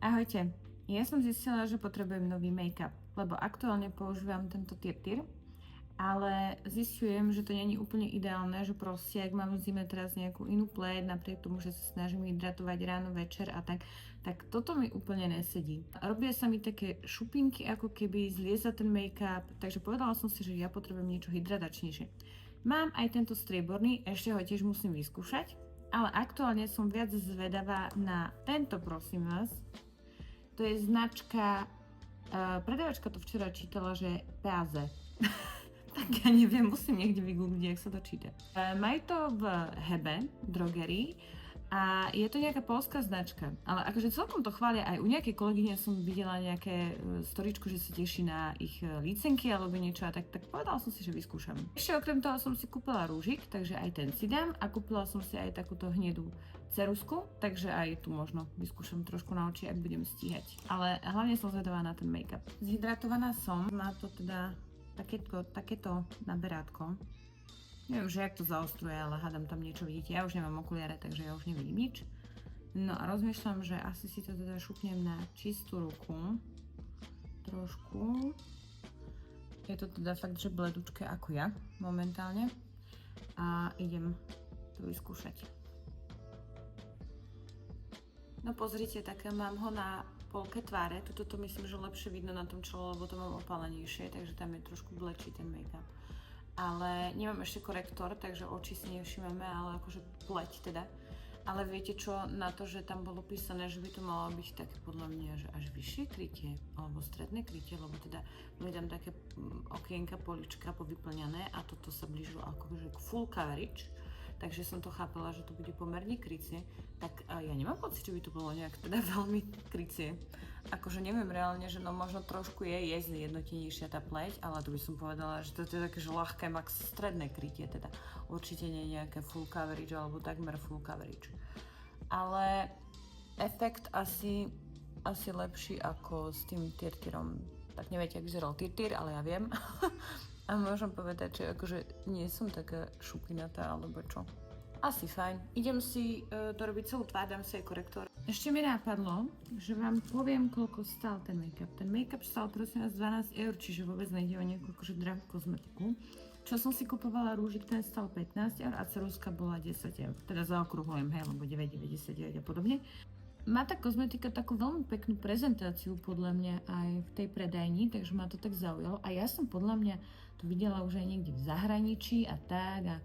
Ahojte, ja som zistila, že potrebujem nový make-up, lebo aktuálne používam tento Tirtir, ale zistujem, že to nie je úplne ideálne, že proste, ak mám v zime teraz nejakú inú pleť, napriek tomu, že sa snažím hydratovať ráno, večer a tak toto mi úplne nesedí. Robia sa mi také šupinky, ako keby zlieza ten make-up, takže povedala som si, že ja potrebujem niečo hydratačnejšie. Mám aj tento strieborný, ešte ho tiež musím vyskúšať, ale aktuálne som viac zvedavá na tento, prosím vás. To je značka, predavačka to včera čítala, že Páze. Tak ja neviem, musím niekde vygoogliť, jak sa to číta. Majú to v Hebe, drogerii, a je to nejaká poľská značka, ale akože celkom to chvália. Aj u nejakej kolegyne som videla nejaké storičku, že sa teší na ich lícenky alebo niečo, a tak povedala som si, že vyskúšam. Ešte okrem toho som si kúpila rúžik, takže aj ten si dám, a kúpila som si aj takúto hnedú ceruzku, takže aj tu možno vyskúšam trošku na oči, ak budem stíhať. Ale hlavne som zvedavá na ten make-up. Zhydratovaná som, má to teda takéto naberátko. Neviem, že jak to zaostruje, ale hádam tam niečo vidíte. Ja už nemám okuliare, takže ja už nevidím nič. No a rozmýšľam, že asi si to teda šupnem na čistú ruku. Trošku. Je to teda fakt, že bledučké ako ja momentálne. A idem to vyskúšať. No pozrite, tak mám ho na polke tváre. Tuto to myslím, že lepšie vidno na tom čele, lebo to mám opálenejšie, takže tam je trošku blečí ten make-up. Ale nemám ešte korektor, takže oči si nevšimame, ale akože pleť teda. Ale viete čo, na to, že tam bolo písané, že by to malo byť také podľa mňa, že až vyššie krytie, alebo stredné krytie, lebo teda boli tam také okienka, polička povyplňané a toto sa blížilo akože k full coverage. Takže som to chápala, že to bude pomerne krycie, tak ja nemám pocit, že by to bolo nejak teda veľmi krycie. Akože neviem reálne, že no možno trošku je zjednotenejšia tá pleť, ale to by som povedala, že to je také, že ľahké max stredné krytie, teda určite nie nejaké full coverage alebo takmer full coverage. Ale efekt asi lepší ako s tým Tirtirom. Tak neviete, jak vyzeral Tirtir, ale ja viem. A môžem povedať, že akože nie som taká šupinatá, alebo čo. Asi fajn. Idem si to robiť celú tvár, dám si aj korektor. Ešte mi nápadlo, že vám poviem, koľko stál ten make-up. Ten make-up stál prosím vás 12 €, čiže vôbec nejde o nejakú akože drahú kozmetiku. Čo som si kupovala rúžik, ten stal 15 € a ceruzka bola 10 €. Teda zaokrúhlujem, hej, lebo 9,99 a podobne. Má tá kozmetika takú veľmi peknú prezentáciu podľa mňa aj v tej predajni, takže ma to tak zaujalo. A ja som podľa mňa to videla už aj niekde v zahraničí a tak, a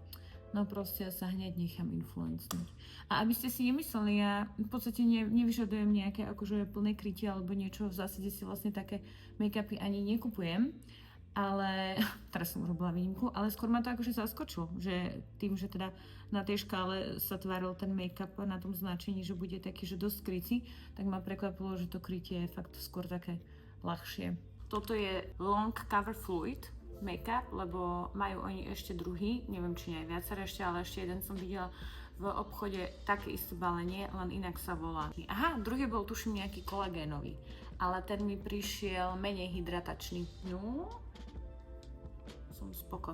no proste ja sa hneď nechám influencnúť. A aby ste si nemysleli, ja v podstate nevyžadujem nejaké akože plné krytie alebo niečo, v zásade si vlastne také make-upy ani nekupujem. Ale, teraz som urobila výnimku, ale skôr ma to akože zaskočilo, že tým, že teda na tej škále sa tváril ten make-up na tom značení, že bude taký, že dosť krycí, tak ma prekvapilo, že to krytie je fakt skôr také ľahšie. Toto je Long Cover Fluid make-up, lebo majú oni ešte druhý, neviem či nie aj viaceré ešte, ale ešte jeden som videla v obchode také isté balenie, len inak sa volá. Aha, druhý bol tuším nejaký kolagénový, ale ten mi prišiel menej hydratačný. No, som spoko.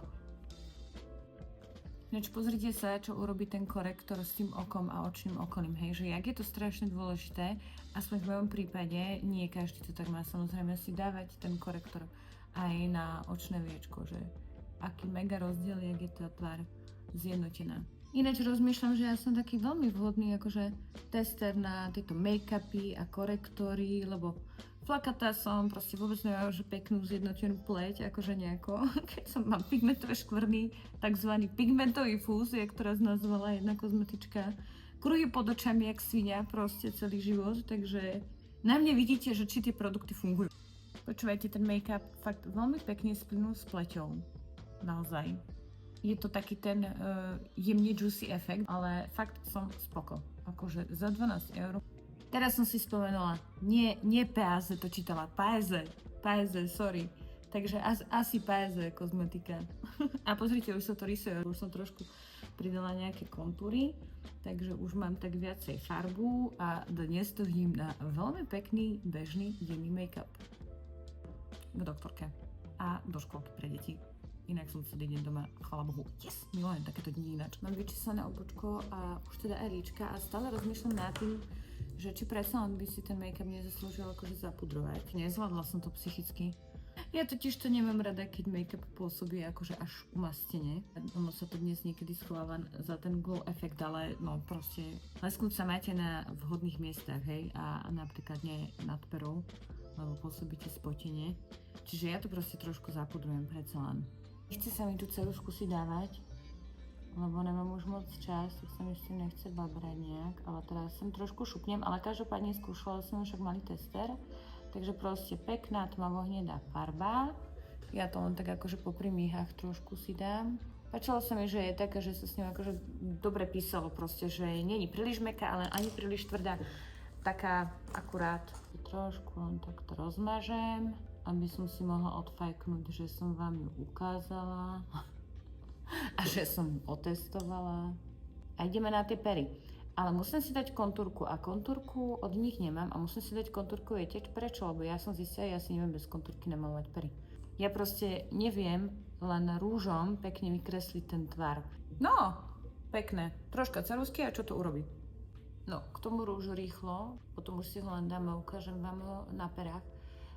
Ináč pozrite sa, čo urobí ten korektor s tým okom a očným okolím, hej, že jak je to strašne dôležité, aspoň v mojom prípade, nie každý to tak má, samozrejme si dávať ten korektor aj na očné viečko, že aký mega rozdiel, jak je tá tvár zjednotená. Ináč rozmýšľam, že ja som taký veľmi vhodný akože tester na tieto make-upy a korektory, lebo flakatá som, proste vôbec nemám že peknú zjednotenú pleť, akože nejako, keď som mám pigmentové škvrny, takzvaný pigmentový fúz, jak to raz nazvala jedna kozmetička, kruhy pod očami jak svinia, proste celý život, takže na mne vidíte, že či tie produkty fungujú. Počúvajte, ten make-up fakt veľmi pekne splynul s pleťou, naozaj. Je to taký ten jemne juicy efekt, ale fakt som spoko, akože za 12 €. Teraz som si spomenula, nie Páze, to čítala Páze, sorry. Takže asi Páze kozmetika. A pozrite, už sa to rysuje, už som trošku pridala nejaké kontúry, takže už mám tak viacej farbu a dnes to vidím na veľmi pekný, bežný denný make-up. K doktorke a do školky pre deti. Inak som celý deň doma, chvála Bohu. Yes, milujem takéto dni ináč. Mám vyčísané obočko a už teda aj líčka a stále rozmýšľam nad tým, že či predsa len by si ten make-up nezaslúžil akože zapudrovať. Nezvládla som to psychicky. Ja totiž to nemám rada, keď make-up pôsobí akože až umastene. Ono sa to dnes niekedy schováva za ten glow efekt, ale no proste lesknúť sa máte na vhodných miestach, hej, a napríklad nie nad perou, lebo pôsobíte spotenie. Čiže ja to proste trošku zapudrujem predsa len. Nechce sa mi tú ceruzku si dávať, lebo nemám už moc čas, tak sa mi ešte nechce babrať nejak, ale teraz sem trošku šupnem, ale každopádne skúšala som však malý tester, takže proste pekná tmavo-hnedá farba. Ja to len tak akože popri míhach trošku si dám. Páčilo sa mi, že je taká, že sa s ním akože dobre písalo proste, že nie je príliš mäkká, ale ani príliš tvrdá. Taká akurát. Trošku len takto rozmažem, aby som si mohla odfajknúť, že som vám ju ukázala a že som ju otestovala. A ideme na tie pery. Ale musím si dať kontúrku a kontúrku od nich nemám a musím si dať kontúrku, viete prečo? Lebo ja som zistila, ja si neviem bez kontúrky namalovať pery. Ja proste neviem len rúžom pekne vykresliť ten tvar. No, pekné. Troška ceruzky a čo to urobí? No, k tomu rúžu rýchlo, potom už si ho len dáme, ukážem vám ho na perách.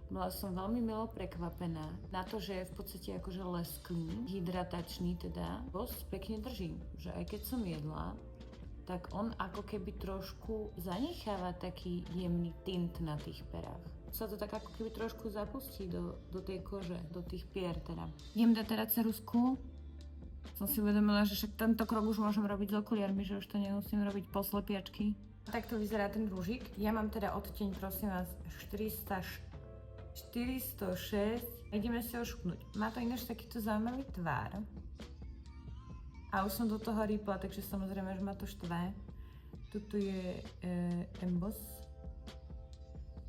Bola som veľmi milo prekvapená na to, že je v podstate akože lesklý, hydratačný teda. Dosť pekne drží, že aj keď som jedla, tak on ako keby trošku zanecháva taký jemný tint na tých perách. Sa to tak ako keby trošku zapustí do tej kože, do tých pier teda. Idem dať teda ceruzku. Som si uvedomila, že však tento krok už môžem robiť s okuliarmi, že už to nemusím robiť po slepiačky. Takto vyzerá ten rúžik. Ja mám teda odtieň, prosím vás, 406. Ideme si ho šupnúť. Má to ináč takýto zaujímavý tvár. A už som do toho rýpla, takže samozrejme, že ma to štve. Tuto je emboss.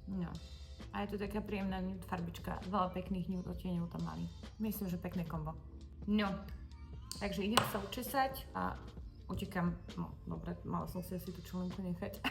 No. A je to taká príjemná nude farbička. Veľa pekných nude odtieňov tam mali. Myslím, že pekné kombo. No. Takže idem sa učesať a utekam. No, dobre, mala som si asi tú členku nechať.